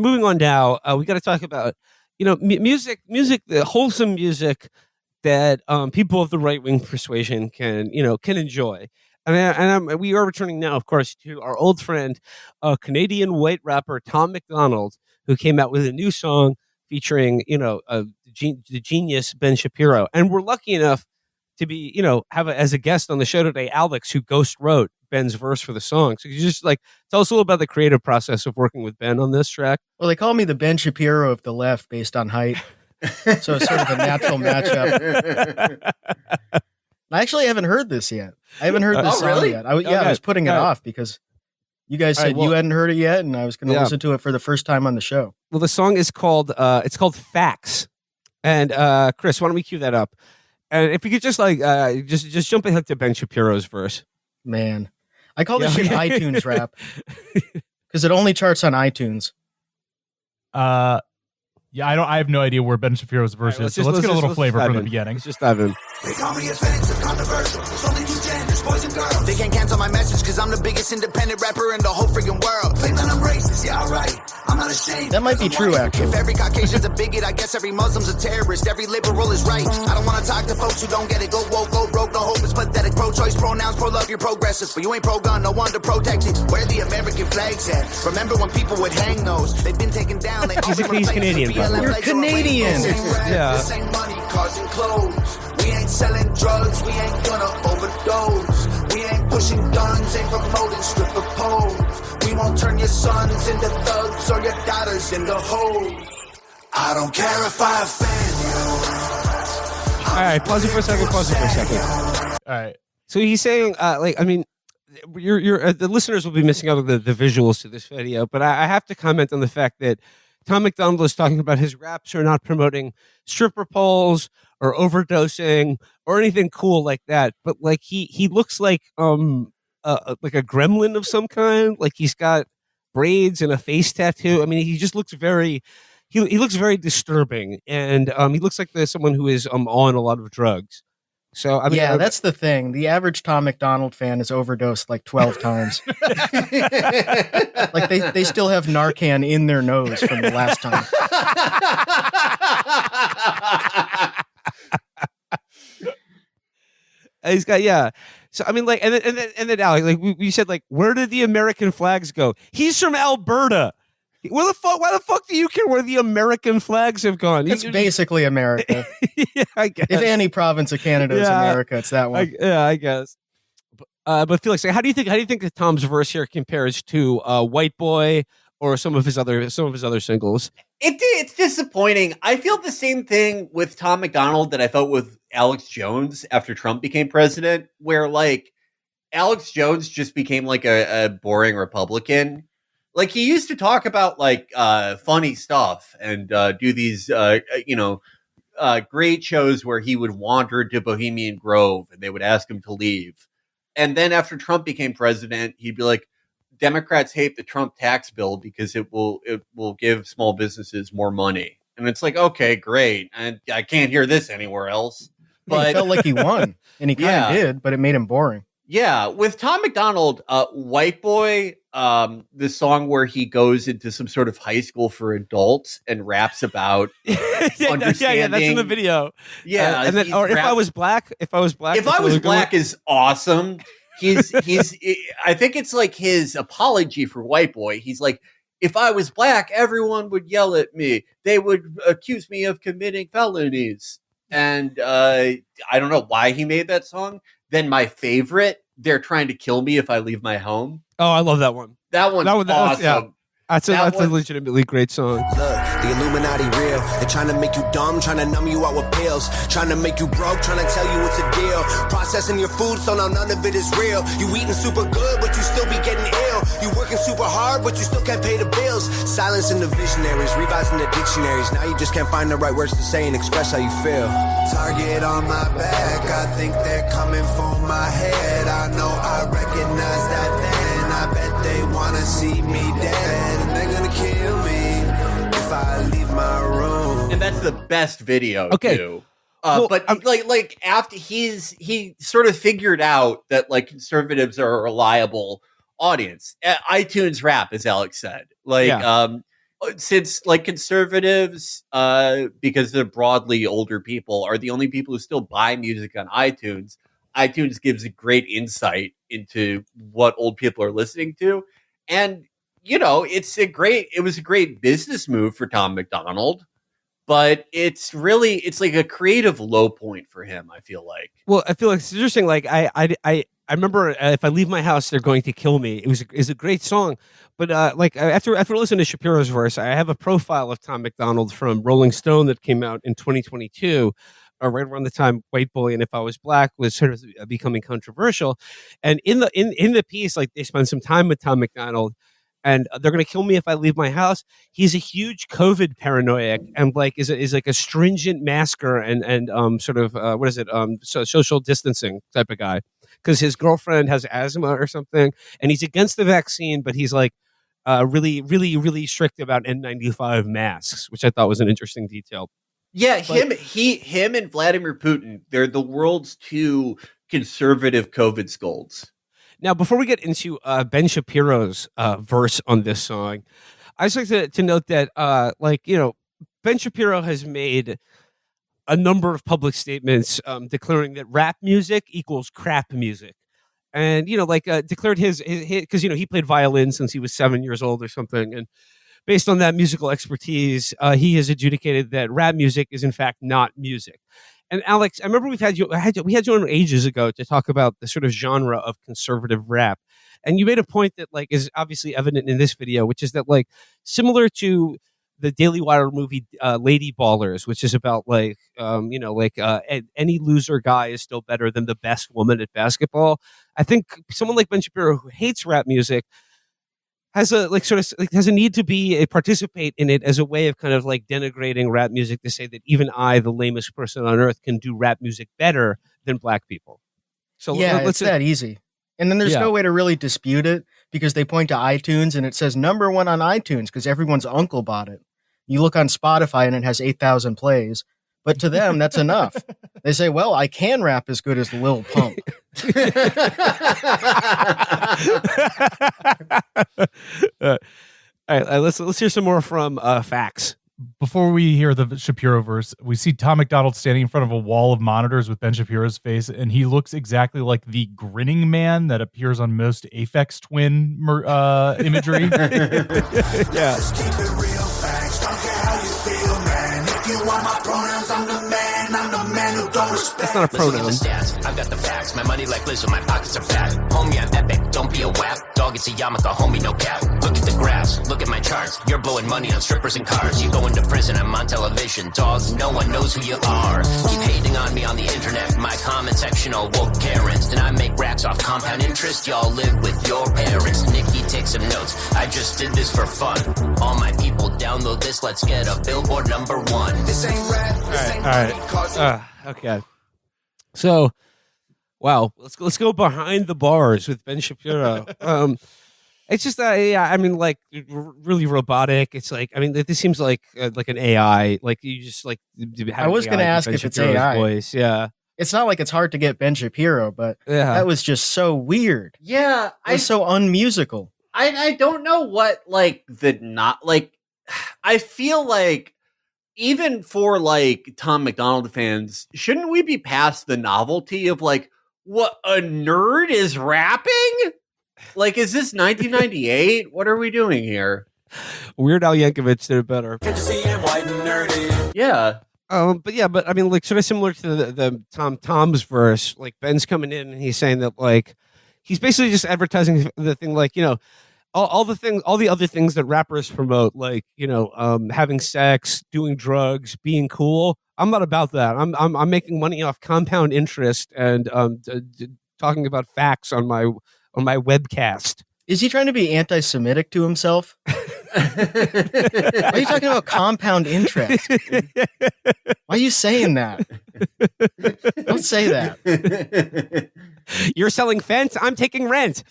moving on now, we got to talk about, music, the wholesome music that people of the right wing persuasion can enjoy. We are returning now, of course, to our old friend, Canadian white rapper Tom MacDonald, who came out with a new song featuring, the genius Ben Shapiro. And we're lucky enough to be, have as a guest on the show today, Alex, who ghost wrote Ben's verse for the song. So you just tell us a little about the creative process of working with Ben on this track. Well, they call me the Ben Shapiro of the left based on height. So it's sort of a natural matchup. I actually haven't heard this yet. I haven't heard this song yet. I was putting it off because you guys said you hadn't heard it yet, and I was going to listen to it for the first time on the show. Well, the song is called Facts. And Chris, why don't we cue that up? And if you could just just jump ahead to Ben Shapiro's verse. Man, I call this shit iTunes rap because it only charts on iTunes. Yeah, I have no idea where Ben Shapiro's verse is. So let's get a little flavor from the beginning. Let's just dive in. They call me offensive, controversial. It's only two genders, boys and girls. They can't cancel my message because I'm the biggest independent rapper in the whole freaking world. Claim that I'm racist, yeah, alright. I'm not ashamed. That might be true, actually. If every Caucasian's a bigot, I guess every Muslim's a terrorist. Every liberal is right. I don't want to talk to folks who don't get it. Go woke, go broke, no hope. It's pathetic. Pro-choice, pronouns, pro-love, you're progressive. But you ain't pro-gun, no one to protect it. Where the American flags at? Remember when people would hang those? They've been taken down. He's Canadian, brother. You're Canadian. Yeah. This ain't money, cars and clothes. We ain't selling drugs, we ain't gonna overdose. We ain't pushing guns, ain't promoting stripper poles. We won't turn your sons into thugs or your daughters into hoes. I don't care if I offend you. All right, pause it for a second. All right. So he's saying, the listeners will be missing out on the visuals to this video, but I have to comment on the fact that Tom MacDonald is talking about his raps are not promoting stripper poles or overdosing or anything cool like that. But he looks like a gremlin of some kind. Like he's got braids and a face tattoo. I mean, he just looks very disturbing, and he looks like there's someone who is on a lot of drugs. So I mean, that's the thing. The average Tom MacDonald fan is overdosed like 12 times. Like they still have Narcan in their nose from the last time. He's got So I mean, and then Alex, we said, where did the American flags go? He's from Alberta. Why the fuck do you care where the American flags have gone? It's basically America. Yeah, I guess. If any province of Canada is America, it's that one. I guess. But Felix, how do you think that Tom's verse here compares to White Boy or some of his other singles? It's disappointing. I feel the same thing with Tom MacDonald that I felt with Alex Jones after Trump became president, where Alex Jones just became a boring Republican. He used to talk about funny stuff and do these great shows where he would wander to Bohemian Grove and they would ask him to leave. And then after Trump became president, he'd be like, Democrats hate the Trump tax bill because it will give small businesses more money. And it's like, okay, great. And I can't hear this anywhere else. But he felt like he won, and he kind of did, but it made him boring. Yeah, with Tom MacDonald, White Boy, the song where he goes into some sort of high school for adults and raps about understanding. That's in the video. Yeah, and then, if I was black, is awesome. He's I think it's his apology for White Boy. He's like, if I was black, everyone would yell at me. They would accuse me of committing felonies. And I don't know why he made that song. Then my favorite, They're Trying to Kill Me If I Leave My Home. Oh, I love that one. That one's awesome. That's a legitimately great song. Look, the Illuminati real. They're trying to make you dumb, trying to numb you out with pills, trying to make you broke, trying to tell you it's a deal. Processing your food, so now none of it is real. You eating super good, but you still be getting ill. You working super hard, but you still can't pay the bills. Silencing the visionaries, revising the dictionaries. Now you just can't find the right words to say and express how you feel. Target on my back, I think they're coming for my head. I know I recognize that then. I bet they wanna see me dead, and they're gonna kill me if I leave my room. And that's the best video, too. Well, but after he sort of figured out that conservatives are a reliable audience. iTunes rap, as Alex said, since like conservatives, because they're broadly older people, are the only people who still buy music on iTunes. iTunes gives a great insight into what old people are listening to, and it was a great business move for Tom MacDonald. But it's like a creative low point for him, I feel like. Well, I feel like it's interesting. Like I remember if I leave my house, they're going to kill me. It's a great song, but like after listening to Shapiro's verse, I have a profile of Tom MacDonald from Rolling Stone that came out in 2022, right around the time White Boy and If I Was Black was sort of becoming controversial, and in the piece, like they spend some time with Tom MacDonald. And they're going to kill me if I leave my house. He's a huge COVID paranoiac and like is like a stringent masker and sort of social distancing type of guy because his girlfriend has asthma or something, and he's against the vaccine, but he's like really, really, really strict about N95 masks, which I thought was an interesting detail. Yeah, him and Vladimir Putin, they're the world's two conservative COVID scolds. Now, before we get into Ben Shapiro's verse on this song, I just like to note that, Ben Shapiro has made a number of public statements declaring that rap music equals crap music. And, declared his because, he played violin since he was 7 years old or something. And based on that musical expertise, he has adjudicated that rap music is, in fact, not music. And Alex, I remember we had you on ages ago to talk about the sort of genre of conservative rap, and you made a point that like is obviously evident in this video, which is that like similar to the Daily Wire movie Lady Ballers, which is about any loser guy is still better than the best woman at basketball. I think someone like Ben Shapiro who hates rap music has a need to participate in it as a way of kind of like denigrating rap music to say that even I, the lamest person on earth, can do rap music better than black people. So it's that easy. And then there's no way to really dispute it because they point to iTunes and it says number 1 on iTunes because everyone's uncle bought it. You look on Spotify and it has 8,000 plays. But to them, that's enough. They say, well, I can rap as good as Lil Pump. All right, let's hear some more from Facts. Before we hear the Shapiro verse, we see Tom MacDonald standing in front of a wall of monitors with Ben Shapiro's face, and he looks exactly like the grinning man that appears on most Aphex Twin imagery. Yeah. Just keep it real, facts. Don't care how you feel, man. If you want my pronouns, I'm the man. I'm the man who don't respect. That's not a pronoun. I've got the facts. My money like Lizzo, my pockets are fat. Homie, I'm epic. Don't be a whack. Dog, it's a yarmulke, homie, no cap. Look at the graphs. Look at my charts. You're blowing money on strippers and cars. You going to prison, I'm on television. Dogs, no one knows who you are. Keep hating on me on the internet. My comment section all woke Karens. And I make racks off compound interest. Y'all live with your parents. Nikki, take some notes. I just did this for fun. All my people download this. Let's get a Billboard number 1. This ain't rap. This ain't money. Okay. So, wow. Let's go behind the bars with Ben Shapiro. It's just really robotic. It's like, I mean, this seems like an AI. Like you just like. I was going to ask if it's AI. Voice. Yeah. It's not like it's hard to get Ben Shapiro, but that was just so weird. Yeah, it was so unmusical. I don't know what I feel like even for like Tom MacDonald fans, shouldn't we be past the novelty of like what a nerd is rapping? Like, is this 1998? What are we doing here? Weird Al Yankovic did it better. Can't you see I'm white and nerdy? Yeah. But I mean, like, sort of similar to the Tom's verse. Like, Ben's coming in and he's saying that, like, he's basically just advertising the thing, like, all the other things that rappers promote, like, having sex, doing drugs, being cool. I'm not about that. I'm making money off compound interest and talking about facts on my webcast. Is he trying to be anti-Semitic to himself? Why are you talking about compound interest? Why are you saying that? Don't say that. You're selling fence, I'm taking rent.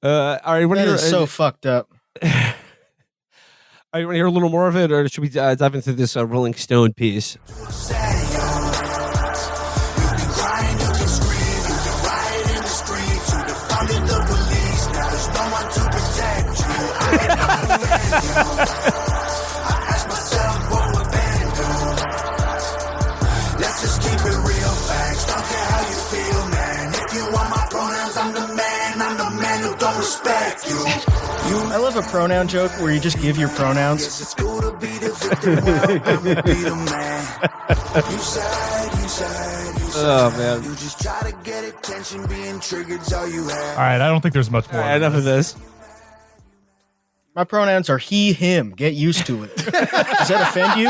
All right, that is so fucked up. All right, you want to hear a little more of it, or should we dive into this Rolling Stone piece? To I respect you. I love a pronoun joke where you just give your pronouns. It's cool to be the victim, well, I'ma be the man. You side. Oh, man. You just try to get attention, being triggered's all you have. All right, I don't think there's much more. All right, enough of this. My pronouns are he, him. Get used to it. Does that offend you?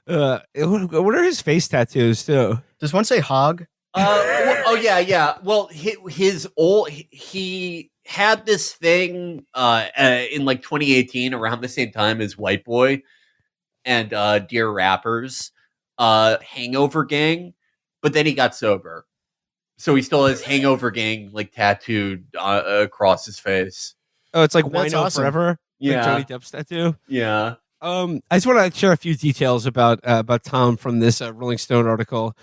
What are his face tattoos too? Does one say hog? Yeah. Well, he had this thing in like 2018 around the same time as White Boy and Dear Rappers, Hangover Gang, but then he got sober. So he still has Hangover Gang like tattooed across his face. Oh, it's like That's Wino awesome. Forever. Yeah. Like Johnny Depp's tattoo. Yeah. I just want to share a few details about Tom from this Rolling Stone article.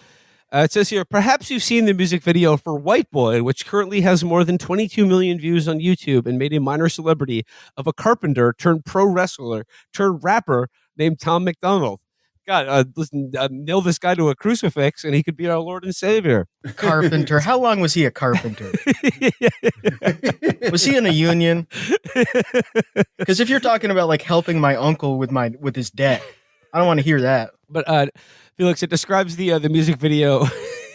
It says here, perhaps you've seen the music video for White Boy, which currently has more than 22 million views on YouTube and made a minor celebrity of a carpenter turned pro wrestler turned rapper named Tom MacDonald. God, listen, nail this guy to a crucifix and he could be our Lord and Savior. Carpenter. How long was he a carpenter? Was he in a union? Because if you're talking about like helping my uncle with his deck, I don't want to hear that. But Felix, it describes the music video.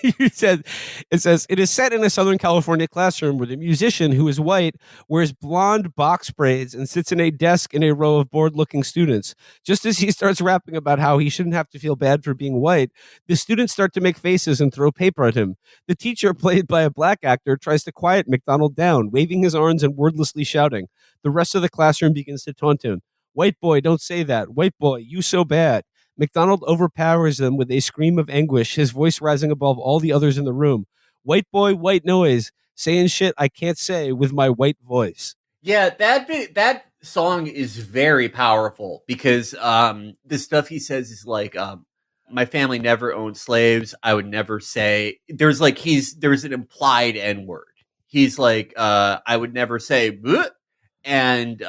It says it is set in a Southern California classroom where the musician, who is white, wears blonde box braids and sits in a desk in a row of bored-looking students. Just as he starts rapping about how he shouldn't have to feel bad for being white, the students start to make faces and throw paper at him. The teacher, played by a black actor, tries to quiet MacDonald down, waving his arms and wordlessly shouting. The rest of the classroom begins to taunt him. White boy, don't say that. White boy, you so bad. MacDonald overpowers them with a scream of anguish, his voice rising above all the others in the room. White boy, white noise, saying shit I can't say with my white voice. Yeah, that song is very powerful because the stuff he says is like, my family never owned slaves. I would never say there's an implied N-word. He's like, I would never say bleh. And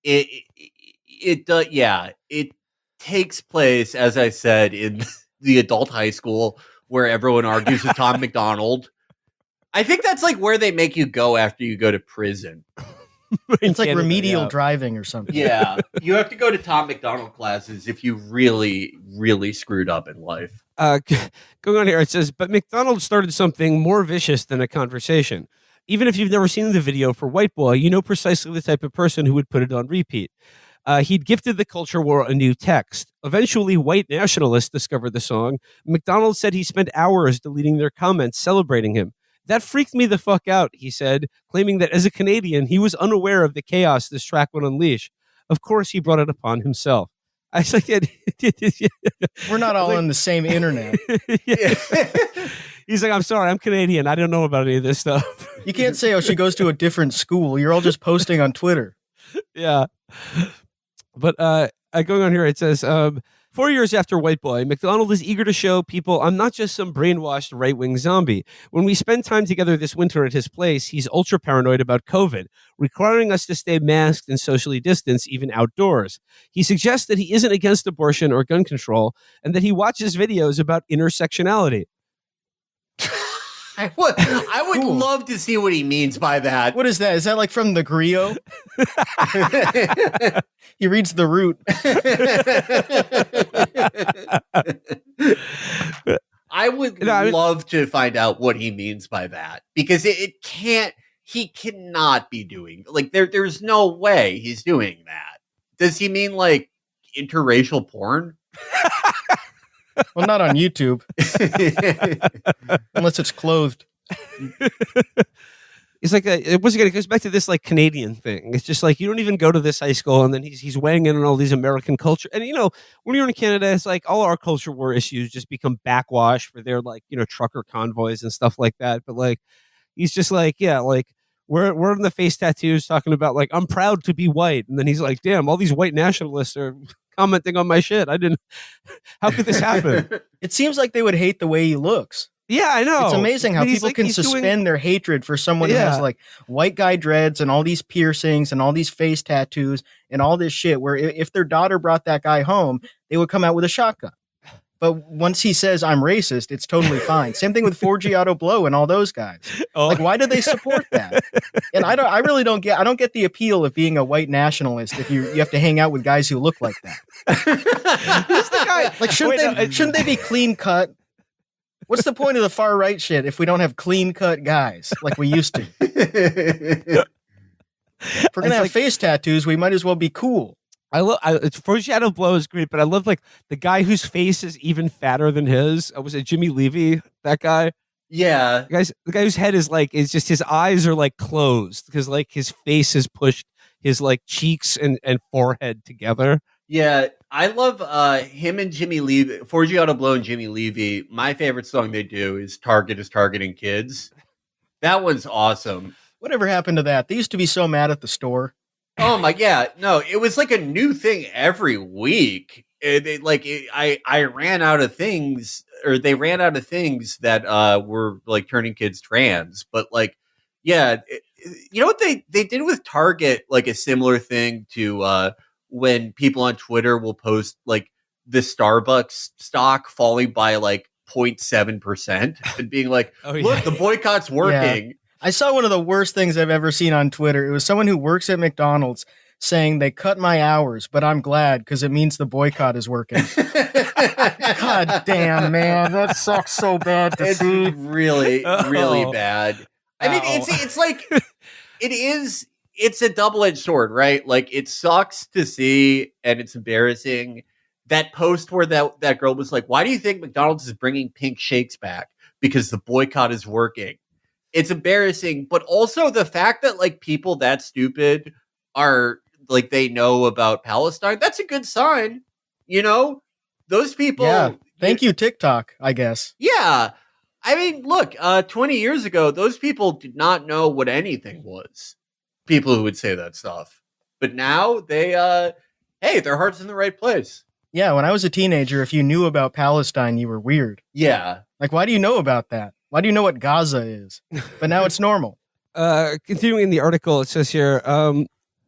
it takes place, as I said, in the adult high school where everyone argues with Tom MacDonald. I think that's like where they make you go after you go to prison. It's like remedial driving or something. Yeah. You have to go to Tom MacDonald classes if you really, really screwed up in life. Going on here, it says, but MacDonald started something more vicious than a conversation. Even if you've never seen the video for White Boy, you know precisely the type of person who would put it on repeat. He'd gifted the culture war a new text. Eventually, white nationalists discovered the song. MacDonald said he spent hours deleting their comments celebrating him. That freaked me the fuck out, he said, claiming that as a Canadian, he was unaware of the chaos this track would unleash. Of course, he brought it upon himself. I was like, we're not all on the same internet. He's like, I'm sorry, I'm Canadian. I don't know about any of this stuff. You can't say, oh, she goes to a different school. You're all just posting on Twitter. Yeah. But going on here, it says, 4 years after White Boy, MacDonald is eager to show people I'm not just some brainwashed right-wing zombie. When we spend time together this winter at his place, he's ultra paranoid about COVID, requiring us to stay masked and socially distanced even outdoors. He suggests that he isn't against abortion or gun control and that he watches videos about intersectionality. I would love to see what he means by that. What is that? Is that like from the Griot? He reads the root. I would love to find out what he means by that because he cannot be doing like there's no way he's doing that. Does he mean like interracial porn? Well, not on YouTube. Unless it's clothed. It's like it goes back to this like Canadian thing. It's just like you don't even go to this high school, and then he's weighing in on all these American culture. And when you're in Canada, it's like all our culture war issues just become backwash for their like trucker convoys and stuff like that. But like he's just like we're in the face tattoos talking about like I'm proud to be white, and then he's like, damn, all these white nationalists are commenting on my shit. How could this happen? It seems like they would hate the way he looks. Yeah, I know. It's amazing how people can suspend their hatred for someone who has like white guy dreads and all these piercings and all these face tattoos and all this shit where if their daughter brought that guy home, they would come out with a shotgun. But once he says I'm racist, it's totally fine. Same thing with 4G Auto Blow and all those guys. Oh. Like, why do they support that? And I really don't get the appeal of being a white nationalist if you have to hang out with guys who look like that. Who's the guy? Like, shouldn't they be clean cut? What's the point of the far right shit if we don't have clean cut guys like we used to? If we're gonna have face tattoos, we might as well be cool. It's Foreshadow Blow is great, but I love like the guy whose face is even fatter than his. Was it Jimmy Levy? That guy? Yeah. The guy whose head is just his eyes are like closed because like his face has pushed his like cheeks and forehead together. Yeah, I love him and Jimmy Levy. 4G Auto Blow and Jimmy Levy. My favorite song they do is Target is Targeting Kids. That one's awesome. Whatever happened to that? They used to be so mad at the store. Oh my, yeah. No, it was like a new thing every week. I ran out of things, or they ran out of things that were like turning kids trans. But like, yeah, you know what they did with Target, like a similar thing to when people on Twitter will post like the Starbucks stock falling by like 0.7% and being like, look, the boycott's working. Yeah. I saw one of the worst things I've ever seen on Twitter. It was someone who works at McDonald's saying they cut my hours, but I'm glad because it means the boycott is working. God damn, man. That sucks so bad to see. Really, really bad. I mean, it's like, it's a double-edged sword, right? Like, it sucks to see, and it's embarrassing. That post where that girl was like, why do you think McDonald's is bringing pink shakes back? Because the boycott is working. It's embarrassing, but also the fact that like people that stupid are like they know about Palestine, that's a good sign. You know, those people. Yeah. Thank you, TikTok, I guess. Yeah. I mean, look, 20 years ago, those people did not know what anything was. People who would say that stuff. But now they, hey, their heart's in the right place. Yeah. When I was a teenager, if you knew about Palestine, you were weird. Yeah. Like, why do you know about that? Why do you know what Gaza is? But now it's normal. Continuing in the article, it says here,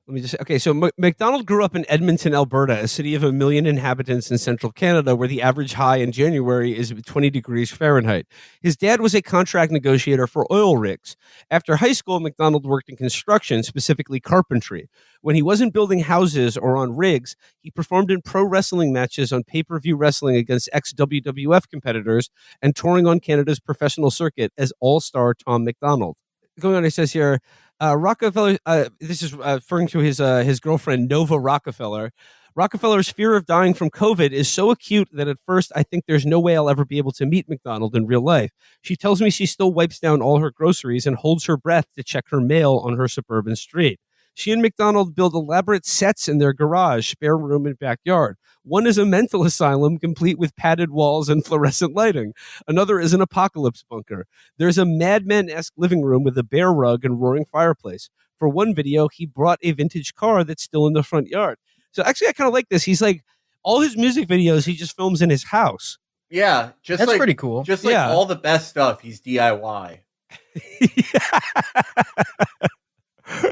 let me just okay. So MacDonald grew up in Edmonton, Alberta, a city of 1 million inhabitants in central Canada, where the average high in January is 20 degrees Fahrenheit. His dad was a contract negotiator for oil rigs. After high school, MacDonald worked in construction, specifically carpentry. When he wasn't building houses or on rigs, he performed in pro wrestling matches on pay-per-view wrestling against ex-WWF competitors and touring on Canada's professional circuit as all-star Tom MacDonald. Going on, it says here, Rockefeller, this is referring to his girlfriend, Nova Rockefeller. Rockefeller's fear of dying from COVID is so acute that at first I think there's no way I'll ever be able to meet MacDonald in real life. She tells me she still wipes down all her groceries and holds her breath to check her mail on her suburban street. She and MacDonald build elaborate sets in their garage, spare room, and backyard. One is a mental asylum complete with padded walls and fluorescent lighting. Another is an apocalypse bunker. There's a Mad Men-esque living room with a bear rug and roaring fireplace. For one video, he brought a vintage car that's still in the front yard. So actually, I kind of like this. He's like, all his music videos, he just films in his house. Yeah. That's pretty cool. Just like all the best stuff, he's DIY.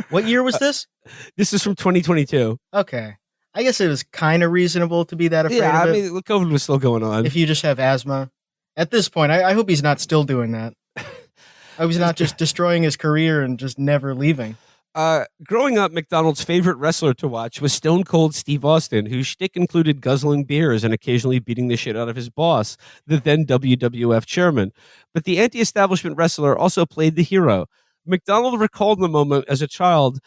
What year was this? This is from 2022. Okay. I guess it was kind of reasonable to be that afraid of it. Yeah, I mean, COVID was still going on. If you just have asthma. At this point, I hope he's not still doing that. I hope he's not just destroying his career and just never leaving. Growing up, MacDonald's favorite wrestler to watch was Stone Cold Steve Austin, whose shtick included guzzling beers and occasionally beating the shit out of his boss, the then WWF chairman. But the anti-establishment wrestler also played the hero. MacDonald recalled the moment as a child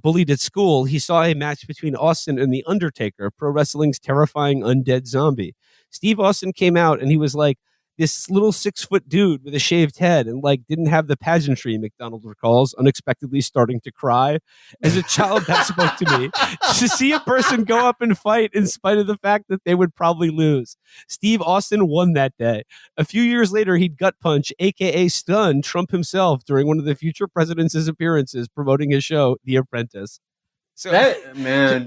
bullied at school. He saw a match between Austin and The Undertaker, pro wrestling's terrifying undead zombie. Steve Austin came out and he was like this little 6-foot dude with a shaved head and like didn't have the pageantry, MacDonald recalls, unexpectedly starting to cry. As a child, that spoke to me. To see a person go up and fight in spite of the fact that they would probably lose. Steve Austin won that day. A few years later, he'd gut punch, aka stun, Trump himself during one of the future president's appearances promoting his show, The Apprentice. So,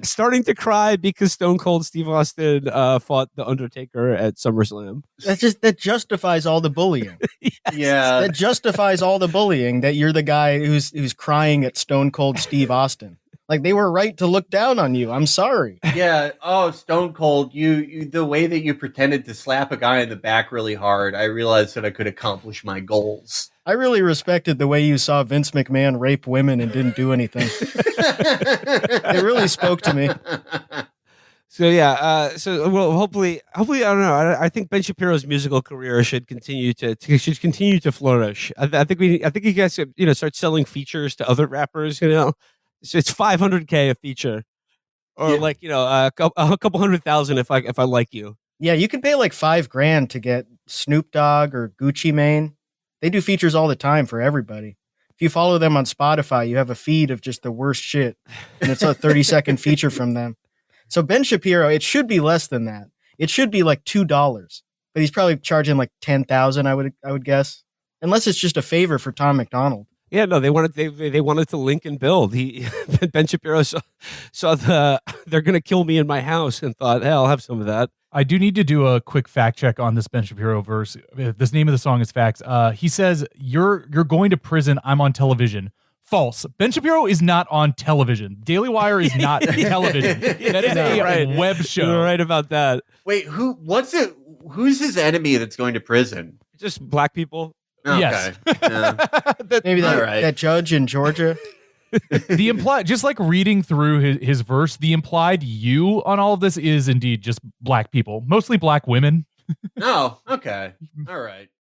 starting to cry because Stone Cold Steve Austin fought The Undertaker at SummerSlam. That justifies all the bullying. Yes. Yeah. That justifies all the bullying that you're the guy who's crying at Stone Cold Steve Austin. Like, they were right to look down on you. I'm sorry. Yeah. Oh, Stone Cold. You the way that you pretended to slap a guy in the back really hard, I realized that I could accomplish my goals. I really respected the way you saw Vince McMahon rape women and didn't do anything. It really spoke to me. So yeah, well, hopefully, I don't know. I think Ben Shapiro's musical career should continue to flourish. I think you guys should, start selling features to other rappers. So it's $500K a feature, or like a couple 100,000 if I like you. Yeah, you can pay like $5,000 to get Snoop Dogg or Gucci Mane. They do features all the time for everybody. If you follow them on Spotify, you have a feed of just the worst shit, and it's a 30-second feature from them. So Ben Shapiro, it should be less than that. It should be like $2, but he's probably charging like $10,000. I would guess, unless it's just a favor for Tom MacDonald. Yeah, no, they wanted to link and build. Ben Shapiro saw they're gonna kill me in my house and thought, hey, I'll have some of that. I do need to do a quick fact check on this Ben Shapiro verse. This name of the song is Facts. He says, you're going to prison. I'm on television. False. Ben Shapiro is not on television. Daily Wire is not television. That is a web show. You're right about that. Wait, who's his enemy that's going to prison? Just black people. Okay. Yes. Yeah. Maybe that judge in Georgia. The implied, just like reading through his verse, the implied you on all of this is indeed just black people, mostly black women. Oh, okay. All right.